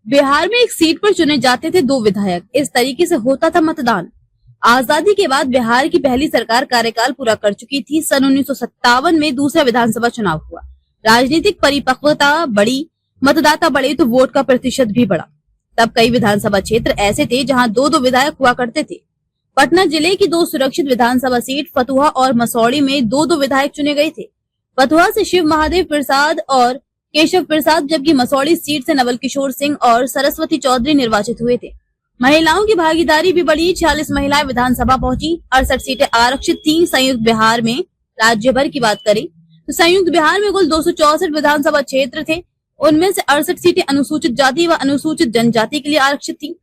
बिहार में एक सीट पर चुने जाते थे 2 विधायक। इस तरीके से होता था मतदान। आजादी के बाद बिहार की पहली सरकार कार्यकाल पूरा कर चुकी थी। सन 1957 में दूसरा विधानसभा चुनाव हुआ। राजनीतिक परिपक्वता बढ़ी, मतदाता बढ़े तो वोट का प्रतिशत भी बढ़ा। तब कई विधानसभा क्षेत्र ऐसे थे जहां 2-2 विधायक हुआ करते थे। पटना जिले की 2 सुरक्षित विधानसभा सीट फतुहा और मसौड़ी में 2-2 विधायक चुने गए थे। फतुहा से शिव महादेव प्रसाद और केशव प्रसाद, जबकि मसौड़ी सीट से नवल किशोर सिंह और सरस्वती चौधरी निर्वाचित हुए थे। महिलाओं की भागीदारी भी बढ़ी। 46 महिलाएं विधानसभा पहुंची। 68 सीटें आरक्षित थीं। संयुक्त बिहार में राज्य भर की बात करें तो संयुक्त बिहार में कुल 264 विधानसभा क्षेत्र थे। उनमें से 68 सीटें अनुसूचित जाति व अनुसूचित जनजाति के लिए आरक्षित थी।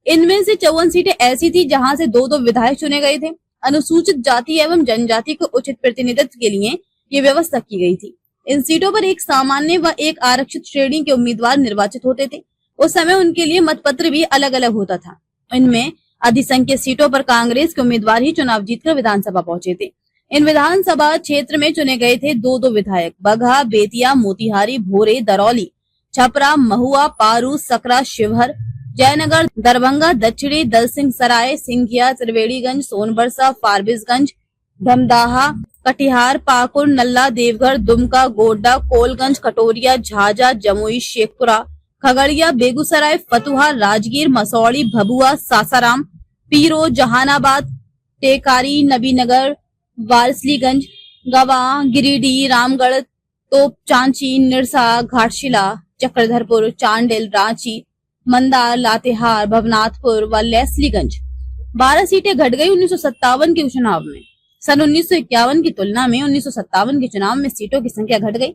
इनमें से 54 सीटें ऐसी थी जहां से 2-2 विधायक चुने गए थे। अनुसूचित जाति एवं जनजाति को उचित प्रतिनिधित्व के लिए ये व्यवस्था की गई थी। इन सीटों पर एक सामान्य व एक आरक्षित श्रेणी के उम्मीदवार निर्वाचित होते थे। उस समय उनके लिए मतपत्र भी अलग अलग होता था। इनमें अधिसंख्यक सीटों पर कांग्रेस के उम्मीदवार ही चुनाव जीतकर विधानसभा पहुंचे थे। इन विधानसभा क्षेत्र में चुने गए थे 2-2 विधायक। बगहा, बेतिया, मोतिहारी, भोरे, दरौली, छपरा, महुआ, पारू, सकरा, शिवहर, जयनगर, दरभंगा, दक्षिणी, दलसिंह सराय, सिंघिया, त्रिवेणीगंज, सोनबरसा, फारबिसगंज, धमदाहा, कटिहार, पाकुड़, नल्ला, देवघर, दुमका, गोड्डा, कोलगंज, कटोरिया, झाझा, जमुई, शेखपुरा, खगड़िया, बेगूसराय, फतुहा, राजगीर, मसौड़ी, भभुआ, सासाराम, पीरो, जहानाबाद, टेकारी, नबीनगर, वारसलीगंज, गवा, गिरिडीह, रामगढ़, तोपचांची, निरसा, घाटशिला, चक्रधरपुर, चांडिल, रांची, मंदार, लातेहार, भवनाथपुर व लेस्लीगंज। 12 सीटें घट गई 1957 के चुनाव में। सन 1951 की तुलना में 1957 के चुनाव में सीटों की संख्या घट गई।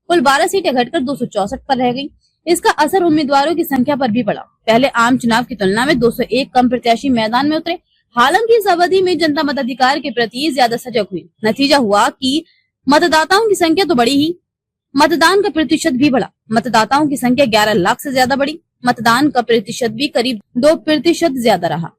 कुल 12 सीटें घटकर 264 पर रह गई। इसका असर उम्मीदवारों की संख्या पर भी पड़ा। पहले आम चुनाव की तुलना में 201 कम प्रत्याशी मैदान में उतरे। हालांकि इस अवधि में जनता मताधिकार के प्रति ज्यादा सजग हुई। नतीजा हुआ कि मतदाताओं की संख्या तो बढ़ी ही, मतदान का प्रतिशत भी बढ़ा। मतदाताओं की संख्या 11 लाख से ज्यादा बढ़ी। मतदान का प्रतिशत भी करीब 2% ज्यादा रहा।